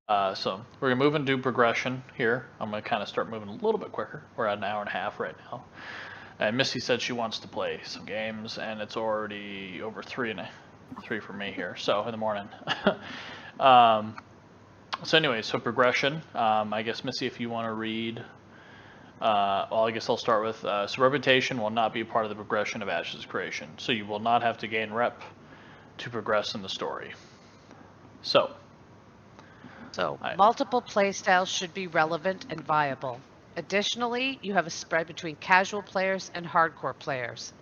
So we're gonna move into progression here. I'm gonna kind of start moving a little bit quicker. We're at an hour and a half right now. And Missy said she wants to play some games, and it's already over three for me here. So in the morning. um, so anyway, so progression. I guess Missy, if you want to read. Well, I guess I'll start with so reputation will not be part of the progression of Ash's creation. So you will not have to gain rep to progress in the story. So So, I, multiple playstyles should be relevant and viable. Additionally, you have a spread between casual players and hardcore players,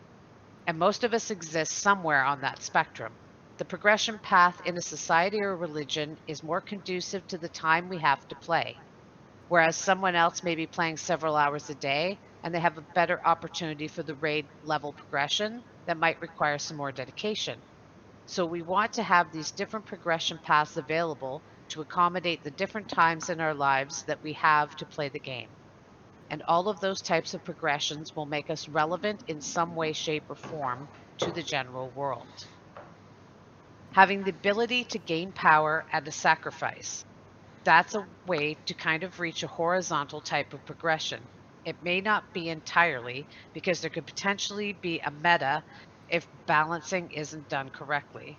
and most of us exist somewhere on that spectrum. The progression path in a society or religion is more conducive to the time we have to play, whereas someone else may be playing several hours a day and they have a better opportunity for the raid level progression that might require some more dedication. So we want to have these different progression paths available to accommodate the different times in our lives that we have to play the game. And all of those types of progressions will make us relevant in some way, shape, or form to the general world. Having the ability to gain power at a sacrifice. That's a way to kind of reach a horizontal type of progression. It may not be entirely because there could potentially be a meta if balancing isn't done correctly.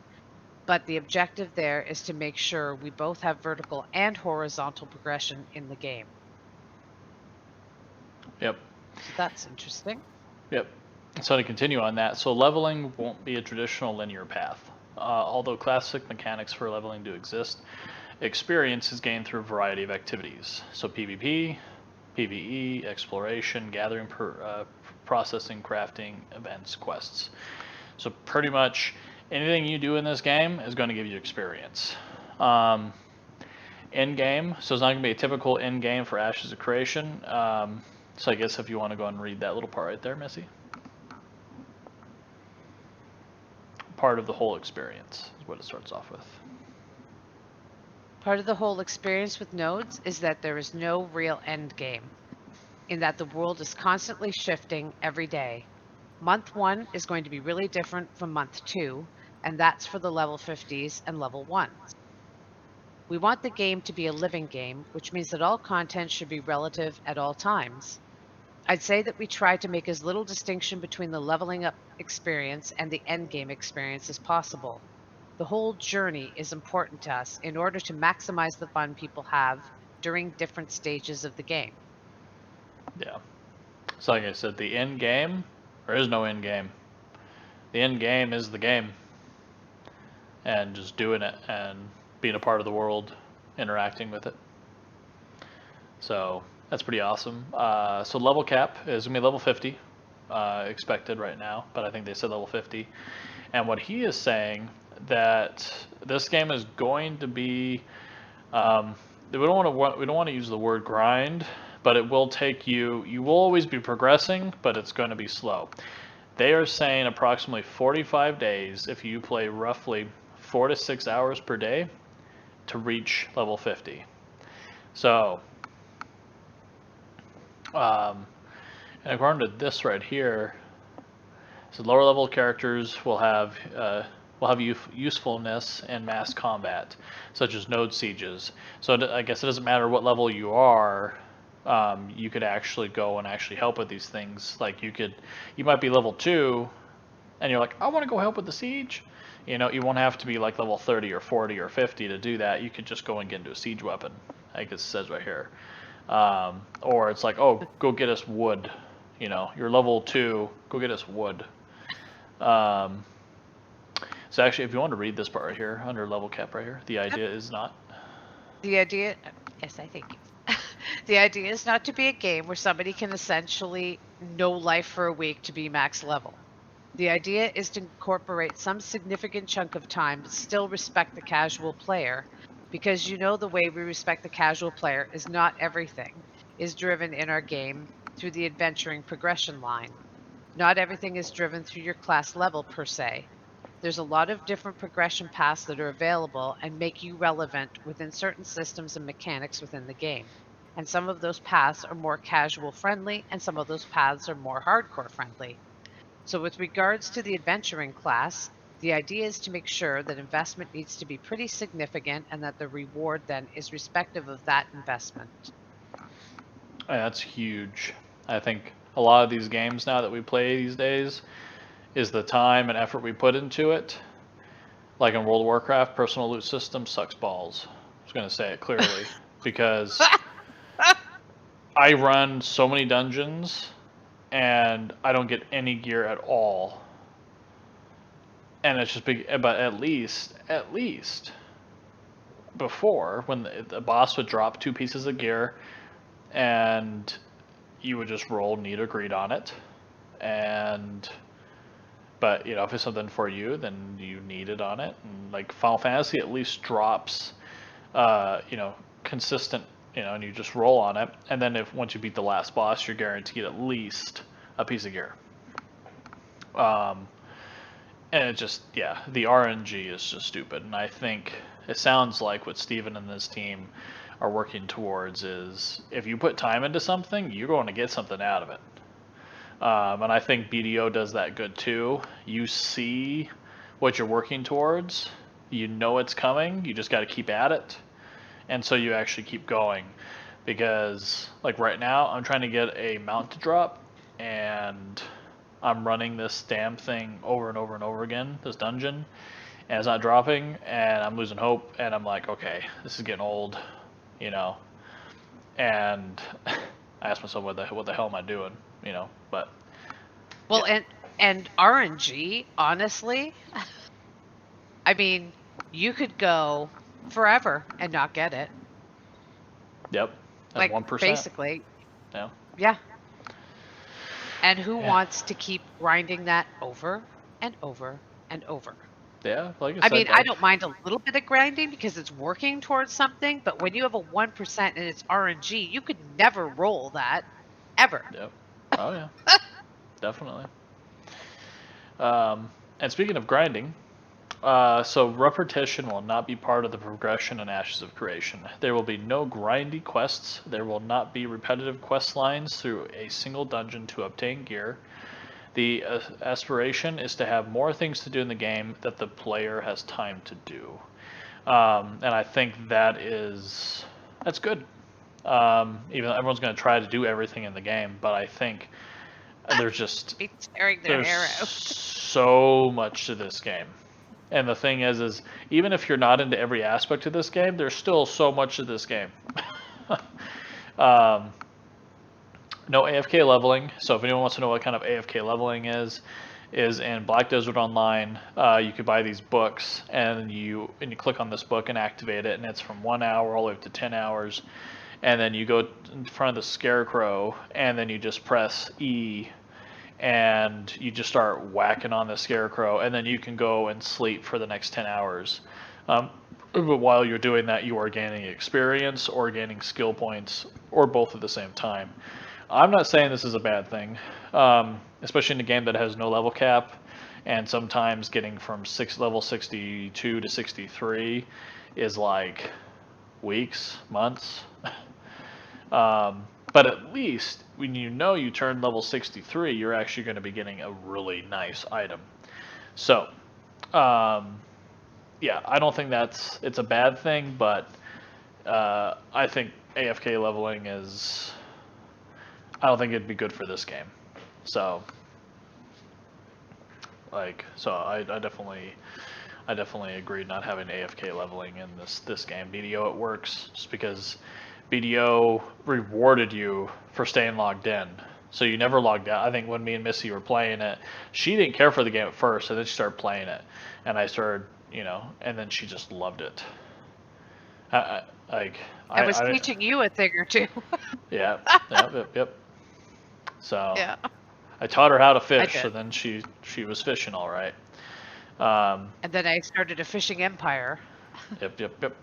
But the objective there is to make sure we both have vertical and horizontal progression in the game. yep. So that's interesting. Yep. So to continue on that, so leveling won't be a traditional linear path. Although classic mechanics for leveling do exist, experience is gained through a variety of activities. So PvP, PvE, exploration, gathering, processing, crafting, events, quests. So pretty much anything you do in this game is going to give you experience. Um, in game, so it's not going to be a typical in game for Ashes of Creation. So I guess if you want to go and read that little part right there, Missy. Part of the whole experience is what it starts off with. Part of the whole experience with nodes is that there is no real end game, in that the world is constantly shifting every day. Month 1 is going to be really different from month 2, and that's for the level 50s and level 1s. We want the game to be a living game, which means that all content should be relative at all times. I'd say that we try to make as little distinction between the leveling up experience and the end game experience as possible. The whole journey is important to us in order to maximize the fun people have during different stages of the game. Yeah. So like I said, the end game, there is no end game. The end game is the game, and just doing it and being a part of the world, interacting with it. So that's pretty awesome. So level cap is gonna be level 50, expected right now, but I think they said level 50. And what he is saying that this game is going to be, we don't want to use the word grind, but it will take you. You will always be progressing, but it's going to be slow. They are saying approximately 45 days if you play roughly 4 to 6 hours per day to reach level 50. So, um, and according to this right here, so lower level characters will have usefulness in mass combat, such as node sieges. So I guess it doesn't matter what level you are. You could actually go and actually help with these things. Like you might be level 2, and you're like, I want to go help with the siege. You won't have to be like level 30 or 40 or 50 to do that. You could just go and get into a siege weapon, like it says right here. Or it's like, oh, go get us wood. You're level 2, go get us wood. Um, so actually, if you want to read this part right here, under level cap right here, the Yep. idea is not. The idea, yes, I think the idea is not to be a game where somebody can essentially no life for a week to be max level. The idea is to incorporate some significant chunk of time, but still respect the casual player, because the way we respect the casual player is not everything is driven in our game through the adventuring progression line. Not everything is driven through your class level per se. There's a lot of different progression paths that are available and make you relevant within certain systems and mechanics within the game. And some of those paths are more casual friendly, and some of those paths are more hardcore friendly. So, with regards to the adventuring class, The idea is to make sure that investment needs to be pretty significant and that the reward then is respective of that investment. That's huge. I think a lot of these games now that we play these days is the time and effort we put into it. Like in World of Warcraft, personal loot system sucks balls. I was going to say it clearly because I run so many dungeons and I don't get any gear at all. And it's just big, but at least before, when the boss would drop 2 pieces of gear and you would just roll need or greed on it. And but if it's something for you, then you need it on it. And like Final Fantasy at least drops consistent, and you just roll on it. And then once you beat the last boss, you're guaranteed at least a piece of gear. And it just, the RNG is just stupid. And I think it sounds like what Steven and his team are working towards is if you put time into something, you're going to get something out of it. And I think BDO does that good too. You see what you're working towards, you know it's coming, you just got to keep at it. And so you actually keep going. Because, like right now, I'm trying to get a mount to drop, and I'm running this damn thing over and over and over again, this dungeon, and it's not dropping, and I'm losing hope, and I'm like, okay, this is getting old, and I asked myself, what the hell am I doing, but. Well, and RNG, honestly, I mean, you could go forever and not get it. Yep. Like 1%. Basically. Yeah. Yeah. And who wants to keep grinding that over and over and over? Yeah, like I mean, I don't mind a little bit of grinding because it's working towards something, but when you have a 1% and it's RNG, you could never roll that, ever. Yep. Oh, yeah. Definitely. And speaking of grinding, so repetition will not be part of the progression in Ashes of Creation. There will be no grindy quests. There will not be repetitive quest lines through a single dungeon to obtain gear. The aspiration is to have more things to do in the game that the player has time to do. And I think that's good. Even though everyone's going to try to do everything in the game, but I think there's tearing their hair out. So much to this game. And the thing is even if you're not into every aspect of this game, there's still so much to this game. No AFK leveling. So if anyone wants to know what kind of AFK leveling is in Black Desert Online. You could buy these books, and you click on this book and activate it, and it's from 1 hour all the way up to 10 hours. And then you go in front of the scarecrow, and then you just press E, and you just start whacking on the scarecrow, and then you can go and sleep for the next 10 hours. But while you're doing that, you are gaining experience or gaining skill points, or both at the same time. I'm not saying this is a bad thing, especially in a game that has no level cap, and sometimes getting from level 62 to 63 is like weeks, months. But at least when you turn level 63, you're actually going to be getting a really nice item. So, yeah, I don't think it's a bad thing, but I think AFK leveling I don't think it'd be good for this game. So, I definitely agree not having AFK leveling in this game. BDO, it works just because BDO rewarded you for staying logged in. So you never logged out. I think when me and Missy were playing it, she didn't care for the game at first, and then she started playing it. And I started, and then she just loved it. I was teaching you a thing or two. Yeah, yep. So yeah. I taught her how to fish, so then she was fishing all right. And then I started a fishing empire. Yep.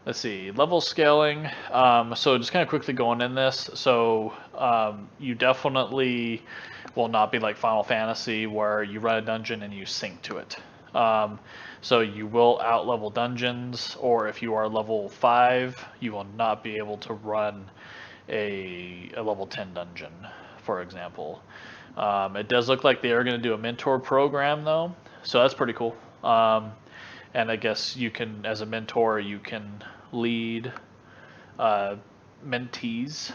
Let's see, level scaling. So just kind of quickly going in this. So you definitely will not be like Final Fantasy where you run a dungeon and you sync to it. So you will out-level dungeons, or if you are level 5, you will not be able to run a level 10 dungeon, for example. It does look like they are going to do a mentor program though, so that's pretty cool. And I guess you can, as a mentor, you can lead mentees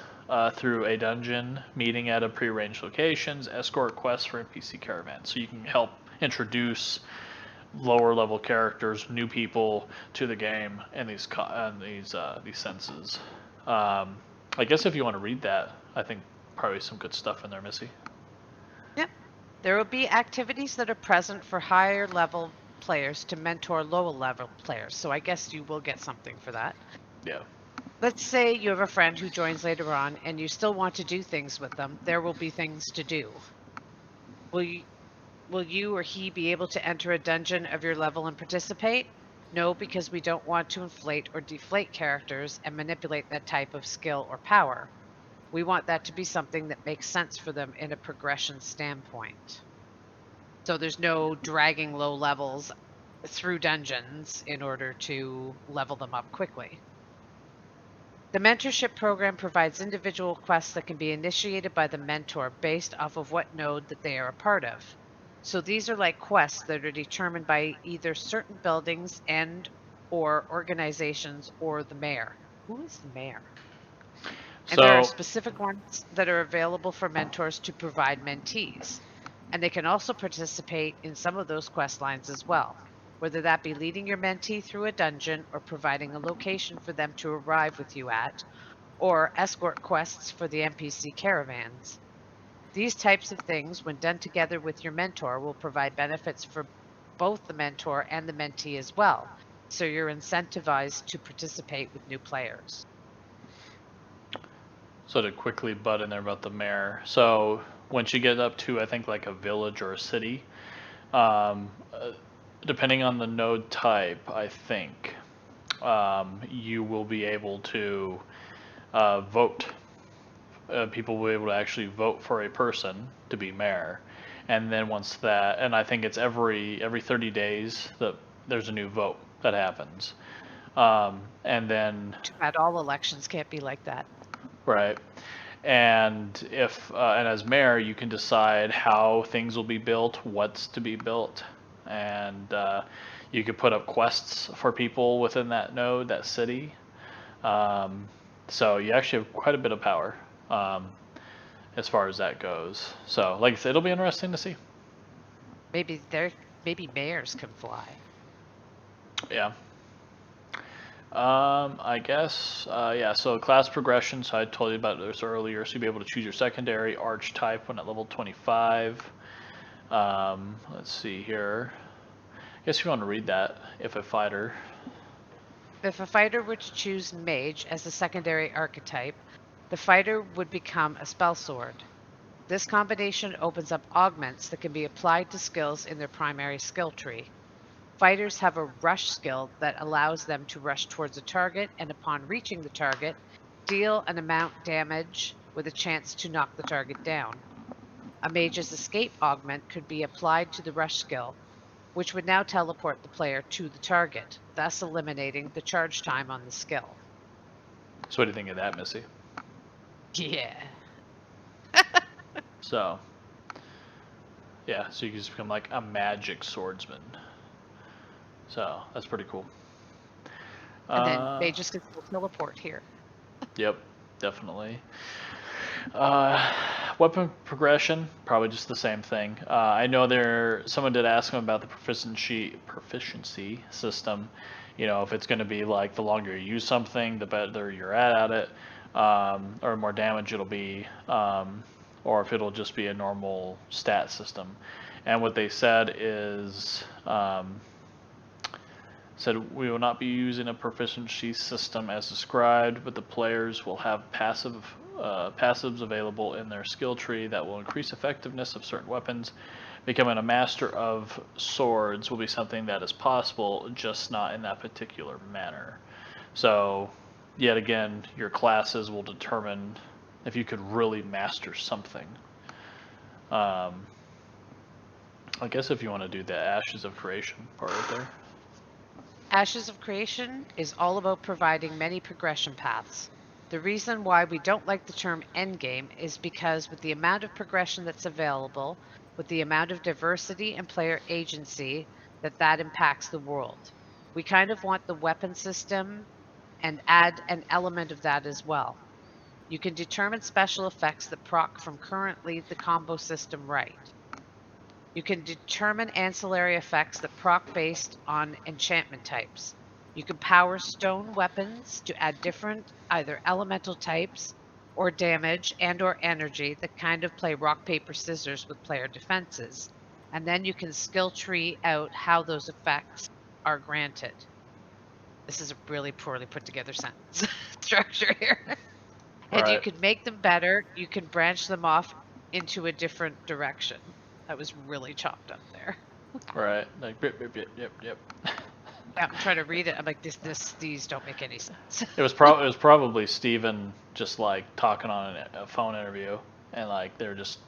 through a dungeon, meeting at a prearranged locations, escort quests for NPC caravans. So you can help introduce lower level characters, new people to the game, and these senses. I guess if you want to read that, I think probably some good stuff in there, Missy. Yep. There will be activities that are present for higher level players to mentor lower level players. So I guess you will get something for that. Yeah. Let's say you have a friend who joins later on and you still want to do things with them. There will be things to do. Will you or he be able to enter a dungeon of your level and participate? No, because we don't want to inflate or deflate characters and manipulate that type of skill or power. We want that to be something that makes sense for them in a progression standpoint. So there's no dragging low levels through dungeons in order to level them up quickly. The mentorship program provides individual quests that can be initiated by the mentor based off of what node that they are a part of. So these are like quests that are determined by either certain buildings and or organizations or the mayor. Who is the mayor? And there are So specific ones that are available for mentors to provide mentees. And they can also participate in some of those quest lines as well, whether that be leading your mentee through a dungeon or providing a location for them to arrive with you at, or escort quests for the NPC caravans. These types of things, when done together with your mentor, will provide benefits for both the mentor and the mentee as well. So you're incentivized to participate with new players. So to quickly butt in there about the mayor. So once you get up to, I think, like a village or a city, um, uh, depending on the node type, I think you will be able to vote. People will be able to actually vote for a person to be mayor, and then once that, and I think it's every 30 days that there's a new vote that happens, and then Too bad all elections can't be like that. right. And if and as mayor, you can decide how things will be built, what's to be built, and you could put up quests for people within that node, that city. Um, so you actually have quite a bit of power um, as far as that goes. So, like I said, it'll be interesting to see. Maybe mayors can fly. Yeah. I guess, yeah, so class progression, so I told you about this earlier, so you'll be able to choose your secondary archetype when at level 25. Let's see here. I guess you want to read that, if a fighter. If a fighter were to choose mage as a secondary archetype, the fighter would become a spell sword. This combination opens up augments that can be applied to skills in their primary skill tree. Fighters have a rush skill that allows them to rush towards a target and upon reaching the target, deal an amount damage with a chance to knock the target down. A mage's escape augment could be applied to the rush skill, which would now teleport the player to the target, thus eliminating the charge time on the skill. So what do you think of that, Missy? Yeah. So, yeah, so you can just become like a magic swordsman. So, that's pretty cool. And then Uh, mages can still teleport here. yep, definitely. Uh, weapon progression, probably just the same thing. I know someone did ask him about the proficiency system. You know, if it's going to be like the longer you use something, the better you're at it, or the more damage it'll be, or if it'll just be a normal stat system. And what they said is, said we will not be using a proficiency system as described, but the players will have passives available in their skill tree that will increase effectiveness of certain weapons. Becoming a master of swords will be something that is possible, just not in that particular manner. So, yet again, your classes will determine if you could really master something. I guess if you want to do the Ashes of Creation part right there. Ashes of Creation is all about providing many progression paths. The reason why we don't like the term endgame is because with the amount of progression that's available, with the amount of diversity and player agency, that impacts the world. We kind of want the weapon system and add an element of that as well. You can determine special effects that proc from currently the combo system right. You can determine ancillary effects that proc based on enchantment types. You can power stone weapons to add different either elemental types or damage and or energy that kind of play rock, paper, scissors with player defenses. And then you can skill tree out how those effects are granted. This is a really poorly put together sentence structure here. And you Right. can make them better. You can branch them off into a different direction. That was really chopped up there. Right. Like yep. Yeah, I'm trying to read it. I'm like, these don't make any sense. It was probably Steven just like talking on a phone interview, and like they were just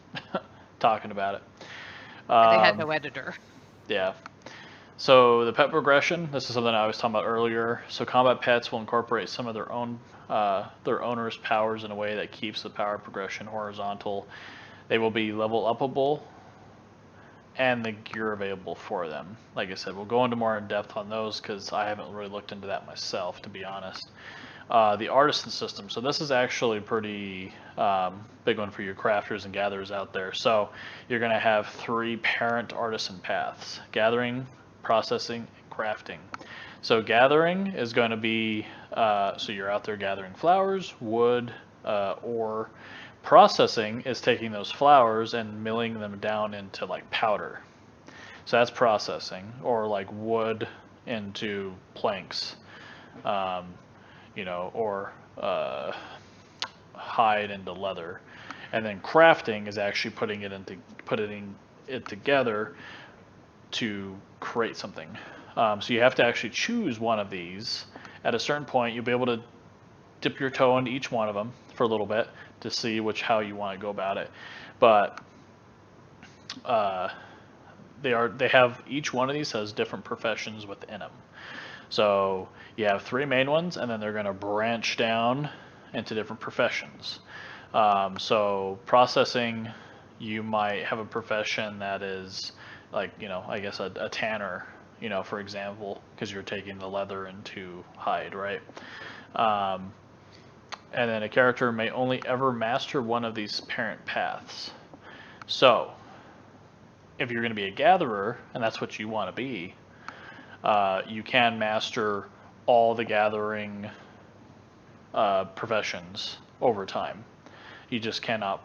talking about it. And they had no editor. Yeah. So the pet progression, this is something I was talking about earlier. So combat pets will incorporate some of their owner's powers in a way that keeps the power progression horizontal. They will be level upable, and the gear available for them. Like I said, we'll go into more in depth on those because I haven't really looked into that myself, to be honest. The artisan system. So this is actually pretty big one for your crafters and gatherers out there. So you're going to have 3 parent artisan paths: gathering, processing, and crafting. So gathering is going to be, so you're out there gathering flowers, wood, ore. Processing is taking those flowers and milling them down into like powder. So that's processing, or like wood into planks, um, or hide into leather. And then crafting is actually putting it together to create something. So you have to actually choose one of these. At a certain point, you'll be able to dip your toe into each one of them for a little bit to see how you want to go about it. But they have, each one of these has different professions within them. So you have 3 main ones, and then they're going to branch down into different professions. So processing, you might have a profession that is like, I guess a tanner, for example, because you're taking the leather into hide, right? And then a character may only ever master one of these parent paths. So if you're going to be a gatherer, and that's what you want to be, you can master all the gathering professions over time. You just cannot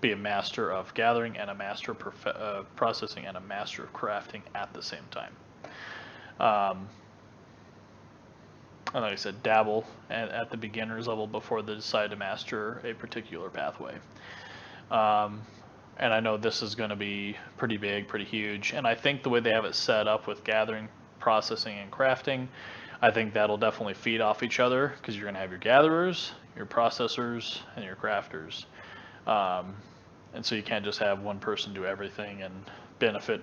be a master of gathering and a master of processing and a master of crafting at the same time. And like I said, dabble at the beginner's level before they decide to master a particular pathway. And I know this is going to be pretty big, pretty huge. And I think the way they have it set up with gathering, processing, and crafting, I think that'll definitely feed off each other, because you're going to have your gatherers, your processors, and your crafters. And so you can't just have one person do everything and benefit,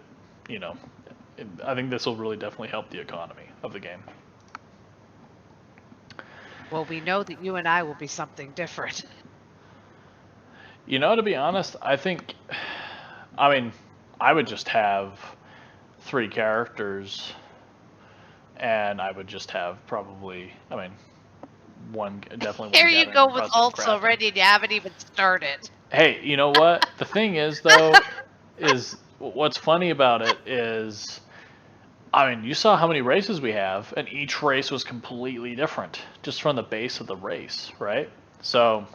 I think this will really definitely help the economy of the game. Well, we know that you and I will be something different. To be honest, I would just have 3 characters, and I would just have probably, one, definitely one. Here you go with processing, ults crafting. already, and you haven't even started. Hey, you know what? The thing is, though, is what's funny about it is, you saw how many races we have, and each race was completely different, just from the base of the race, right? So,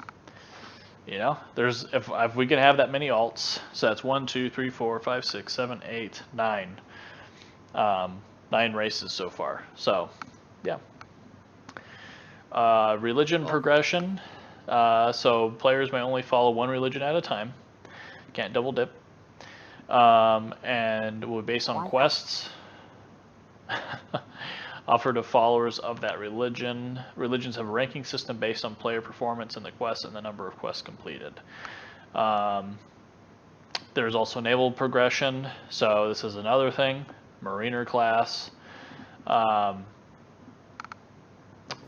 there's if we can have that many alts, so that's 1, 2, 3, 4, 5, 6, 7, 8, 9, 9 races so far. So, yeah. Religion progression. So players may only follow one religion at a time. Can't double dip. And will be based on quests offered to followers of that religion. Religions have a ranking system based on player performance in the quests and the number of quests completed. There's also naval progression. So this is another thing. Mariner class.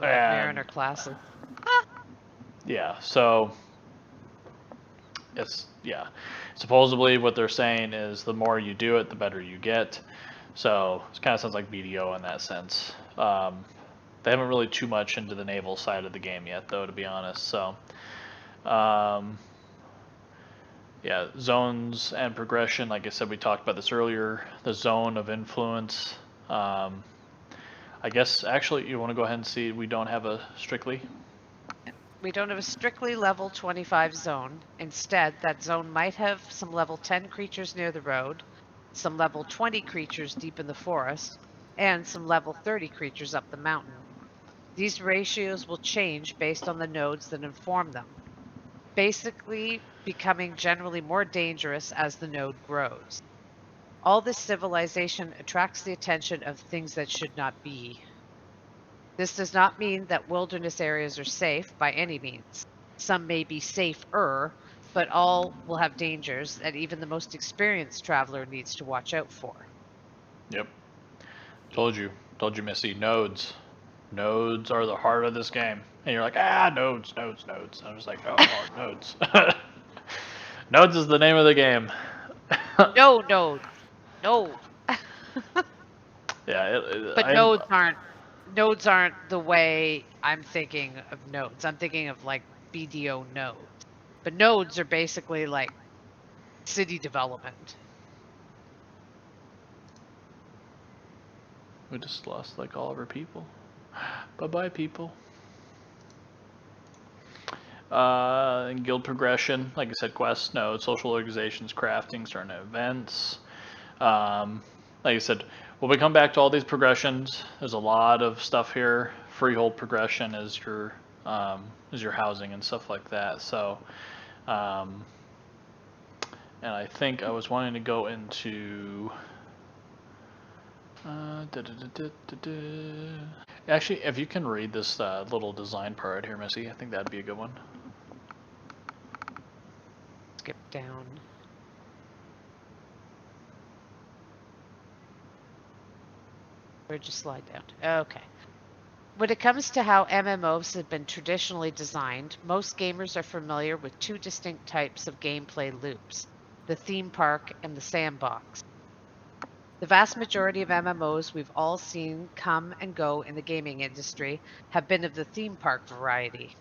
Mariner classes. Yeah, so it's, yeah. Supposedly what they're saying is the more you do it, the better you get. So it kind of sounds like BDO in that sense. They haven't really too much into the naval side of the game yet, though, to be honest. So, yeah, zones and progression. Like I said, we talked about this earlier. The zone of influence. I guess actually, you want to go ahead and see we don't have a strictly. We don't have a strictly level 25 zone. Instead, that zone might have some level 10 creatures near the road, some level 20 creatures deep in the forest, and some level 30 creatures up the mountain. These ratios will change based on the nodes that inform them, basically becoming generally more dangerous as the node grows. All this civilization attracts the attention of things that should not be. This does not mean that wilderness areas are safe by any means. Some may be safer, but all will have dangers that even the most experienced traveler needs to watch out for. Yep. Told you, Missy. Nodes. Nodes are the heart of this game. And you're like, nodes, nodes, nodes. I'm just like, oh, nodes. Nodes is the name of the game. No nodes. No. Yeah, But nodes aren't the way I'm thinking of nodes. I'm thinking of like BDO nodes. But nodes are basically like city development. we just lost like all of our people. Bye-bye, people. And guild progression, like I said, quests, nodes, social organizations, crafting, certain events. Like I said, when we come back to all these progressions, there's a lot of stuff here. Freehold progression is your housing and stuff like that. So, and I think I was wanting to go into. Actually, if you can read this little design part here, Missy, I think that'd be a good one. Skip down. Or just slide down. Okay. When it comes to how MMOs have been traditionally designed, most gamers are familiar with two distinct types of gameplay loops, the theme park and the sandbox. The vast majority of MMOs we've all seen come and go in the gaming industry have been of the theme park variety.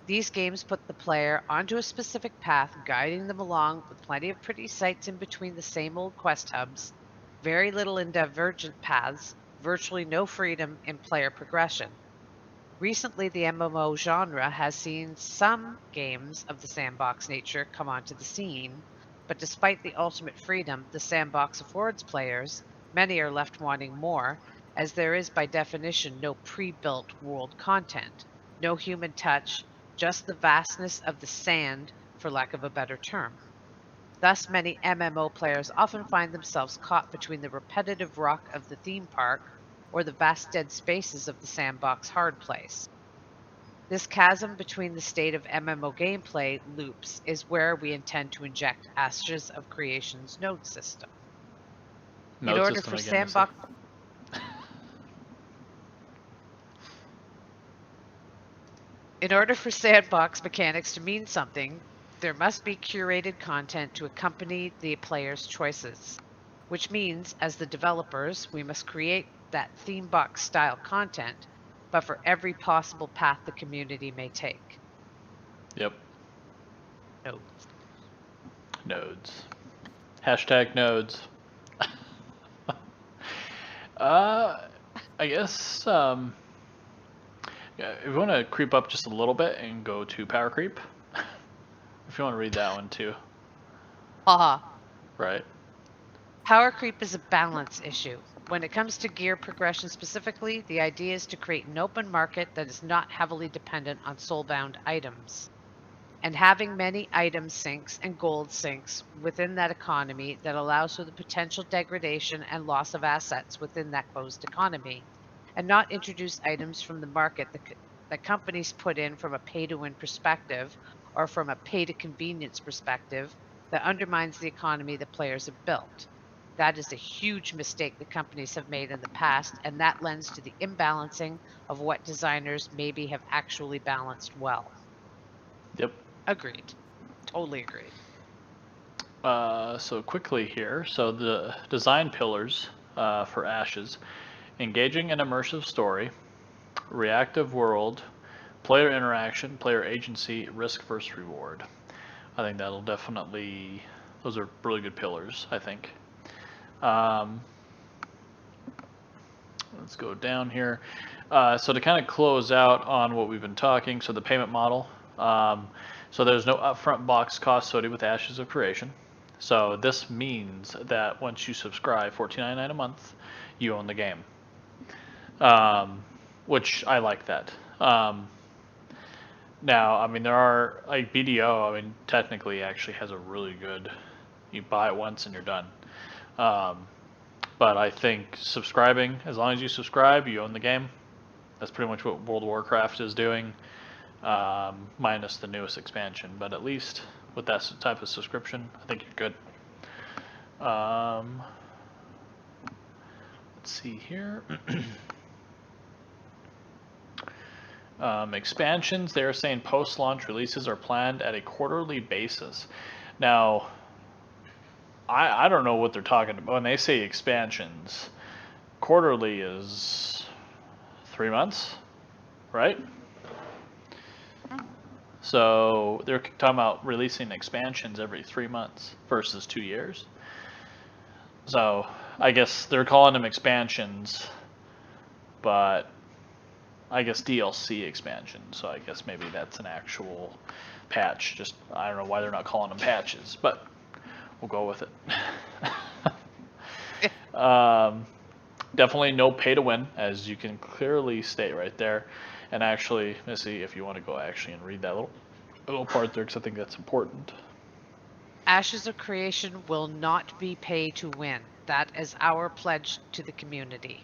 These games put the player onto a specific path, guiding them along with plenty of pretty sights in between the same old quest hubs, very little in divergent paths, virtually no freedom in player progression. Recently, the MMO genre has seen some games of the sandbox nature come onto the scene, but despite the ultimate freedom the sandbox affords players, many are left wanting more, as there is by definition no pre-built world content, no human touch, just the vastness of the sand, for lack of a better term. Thus, many MMO players often find themselves caught between the repetitive rock of the theme park or the vast dead spaces of the sandbox hard place. This chasm between the state of MMO gameplay loops is where we intend to inject Ashes of Creation's node system. In Node order system for again, Missy. sandbox mechanics to mean something, there must be curated content to accompany the player's choices, which means, as the developers, we must create that theme box style content, but for every possible path the community may take. Yep. Nodes. Nodes. Hashtag nodes. I guess yeah, if you want to creep up just a little bit and go to power creep, if you want to read that one too. Haha. Right. Power creep is a balance issue. When it comes to gear progression specifically, the idea is to create an open market that is not heavily dependent on soulbound items. And having many item sinks and gold sinks within that economy that allows for the potential degradation and loss of assets within that closed economy, and not introduce items from the market that companies put in from a pay-to-win perspective or from a pay-to-convenience perspective that undermines the economy that players have built. That is a huge mistake that companies have made in the past, and that lends to the imbalancing of what designers maybe have actually balanced well. Agreed. Totally agreed. So quickly here, so the design pillars for Ashes: engaging and immersive story, reactive world, player interaction, player agency, risk versus reward. I think that'll definitely, those are really good pillars, I think. Um, let's go down here. So to kind of close out on what we've been talking, so the payment model. So there's no upfront box cost associated with Ashes of Creation. So this means that once you subscribe $14.99 a month, you own the game. Which I like that. Now, I mean, there are, like BDO, I mean, technically actually has a really good, you buy it once and you're done. But I think subscribing, as long as you subscribe, you own the game. That's pretty much what World of Warcraft is doing, minus the newest expansion. But at least with that type of subscription, I think you're good. Let's see here. Expansions, they're saying post-launch releases are planned at a quarterly basis. Now, I don't know what they're talking about. When they say expansions, quarterly is 3 months, right? So they're talking about releasing expansions every 3 months versus 2 years. So I guess they're calling them expansions, but I guess DLC expansion. So I guess maybe that's an actual patch. Just I don't know why they're not calling them patches, but we'll go with it. Definitely no pay to win, as you can clearly state right there. And actually, let's see if you want to go actually and read that little part there, because I think that's important. Ashes of Creation will not be pay to win. That is our pledge to the community.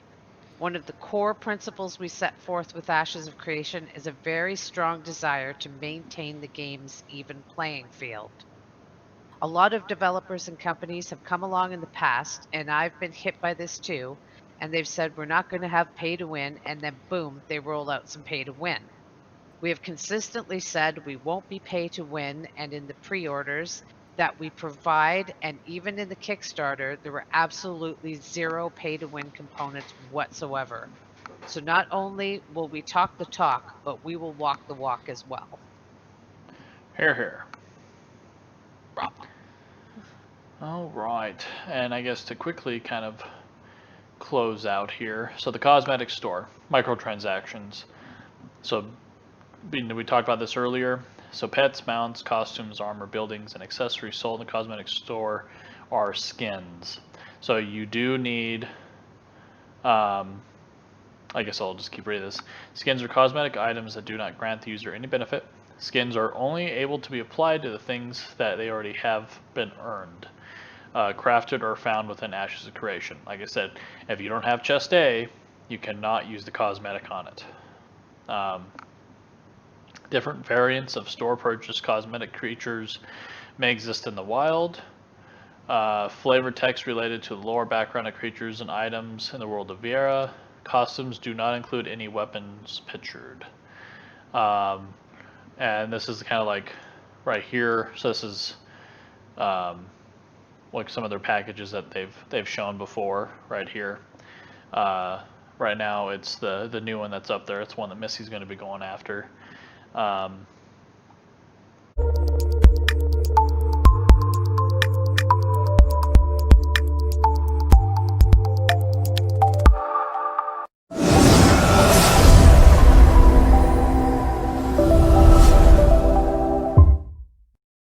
One of the core principles we set forth with Ashes of Creation is a very strong desire to maintain the game's even playing field. A lot of developers and companies have come along in the past, and I've been hit by this too, and they've said we're not going to have pay to win, and then boom, they roll out some pay to win. We have consistently said we won't be pay to win, and in the pre-orders that we provide, and even in the Kickstarter, there were absolutely zero pay to win components whatsoever. So not only will we talk the talk, but we will walk the walk as well. Here, here. All right, and I guess to quickly kind of close out here. So the cosmetic store, microtransactions. So we talked about this earlier. So pets, mounts, costumes, armor, buildings, and accessories sold in the cosmetic store are skins. So you do need, I guess I'll just keep reading this. Skins are cosmetic items that do not grant the user any benefit. Skins are only able to be applied to the things that they already have been earned, crafted, or found within Ashes of Creation. Like I said, if you don't have chest A, you cannot use the cosmetic on it. Different variants of store purchase cosmetic creatures may exist in the wild. Flavor text related to the lore background of creatures and items in the world of Viera. Costumes do not include any weapons pictured. And this is kind of like right here. So this is like some of their packages that they've shown before right here. Right now it's the new one that's up there. It's one that Missy's going to be going after.